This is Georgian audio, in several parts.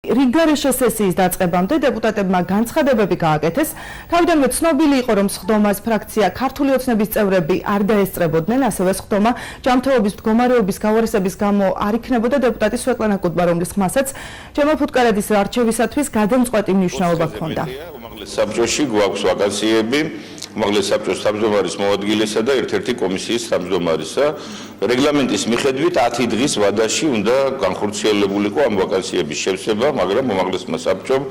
რიგგარეშე სესიის დაწყებამდე deputatებმა განცხადებები გააკეთეს. თავიდანვე ცნობილი იყო, რომ სხდომას ფრაქცია ქართული ოცნების წევრები არ დაესწრებოდნენ, ასევე სხდომა ჯანმრთელობის მდგომარეობის გავარესების გამო არ იქნებოდა დეპუტატი სვეტლანა კუდმა, რომლის ხმასაც ჯემალ ფუტკარაძის არჩევისათვის გადამწყვეტი მნიშვნელობა ჰქონდა. უმაღლეს საბჭოში გვაქვს ვაკანსიები, უმაღლეს საბჭოს თავმჯდომარის მოადგილესა და ერთ-ერთი კომისიის თავმჯდომარისა. რეგლამენტის მიხედვით 10 დღის ვადაში უნდა განხორციელებულიყო ამ ვაკანსიების შევსება, მაგრამ უმაღლესმა საბჭომ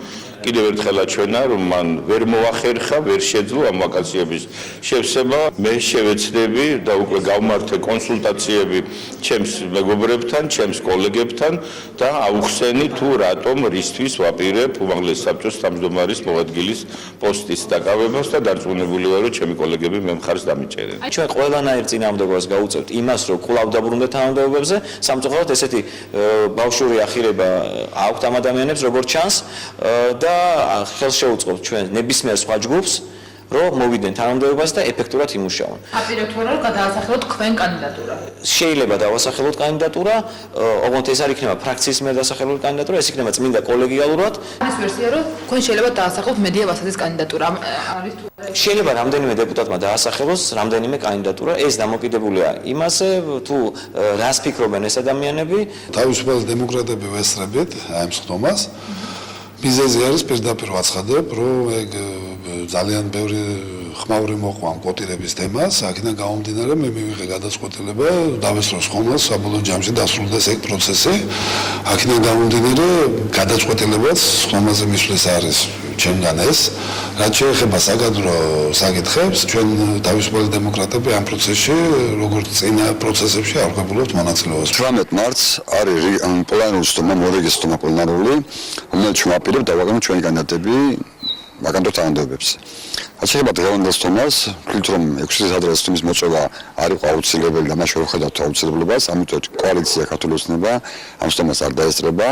კიდევ ერთხელ აჩვენა, რომ მან ვერ მოახერხა, ვერ შეძლო ამ ვაკანსიების შევსება. მე შევეცდები და უკვე გავმართე კონსულტაციები ჩემს მეგობრებთან, ჩემს კოლეგებთან და აუხსენი თუ რატომ რისთვის ვაპირებ უმაღლეს საბჭოს თავმჯდომარის მოადგილის პოსტის დაკავებას და დარწმუნებული ვარ, რომ ჩემი კოლეგები მე მხარს დამიჭერენ. ჩვენ ყველანაირ წინააღმდეგობას გავუწევთ იმას, რომ კვლავ დაბრუნდეთ თანამდებობებზე, სამწუხაროდ ესეთი ბავშვური ახირება აქვთ ამ ადამიანებს, როგორც ჩანს და ხელს შეუწყობთ ჩვენ ნებისმიერ სხვა ჯგუფს, რომ მოვიდნენ თანამდებობაზე და ეფექტურად იმუშაონ. აპირებთ რომ გადაასახელოთ თქვენ კანდიდატურა. შეიძლება დავასახელოთ კანდიდატურა, ოღონდ ეს არ იქნება ფრაქციის მიერ დასახელებული კანდიდატურა, ეს იქნება წმინდა კოლეგიალურად. არის ვერსია, რომ თქვენ შეიძლება დაასახელოთ მედია ვასაძის კანდიდატურა. არის თუ შეიძლება რამდენიმე დეპუტატმა დაასახელოს რამდენიმე კანდიდატურა, ეს დამოკიდებულია იმაზე, თუ რას ფიქრობენ ეს ადამიანები. თავისუფალი დემოკრატები ვესწრებით ამ სხდომას. მიზეზი არის პირდაპირ ვაცხადებ, რომ ეგ ძალიან ბევრი ხმაური მოყვა ამ კვოტირების თემას, აქედან გამომდინარე მე მივიღე გადაწყვეტილება, დავესწრო სხდომას, საბოლოო ჯამში დასრულდეს ეგ პროცესი. აქედან გამომდინარე გადაწყვეტილებაც სხდომაზე მისვლის არის ჩემგან ეს. რაც შეეხება საკადრო საკითხებს, ჩვენ თავისუფალი დემოკრატები ამ პროცესში, როგორც წინა პროცესებში არ ვღებულობთ მონაწილეობას. 18 მარტს არის პლანური სხდომა, მორეგისტრო პლანური, რომელიც ვაპირებთ დავაგანოთ ჩვენი კანდიდატები ვაკანტურ თანამდებობებს. რაც შეეხება დღევანდელ სხდომას, ვთქვით რომ 6 ადრეს სხდომის მოწვევა არ იყო აუცილებელი და მას შევხედავთ აუცილებლობას, ამიტომ კოალიცია ქართული ოცნება ამ სხდომას არ დაესწრება.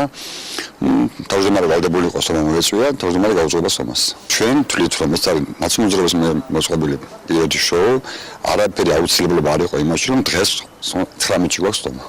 თავმჯდომარე ვალდებული იყო სხდომა მოეწვია, თავმჯდომარე გაუძღვება სხდომას. ჩვენ თვლით რომ ეს არის ნაციონალური მოძრაობის მოწყობილი პირადი შოუ, არაფერი აუცილებლობა არ იყო იმაში რომ დღეს 19-ში გვაქვს სხდომა.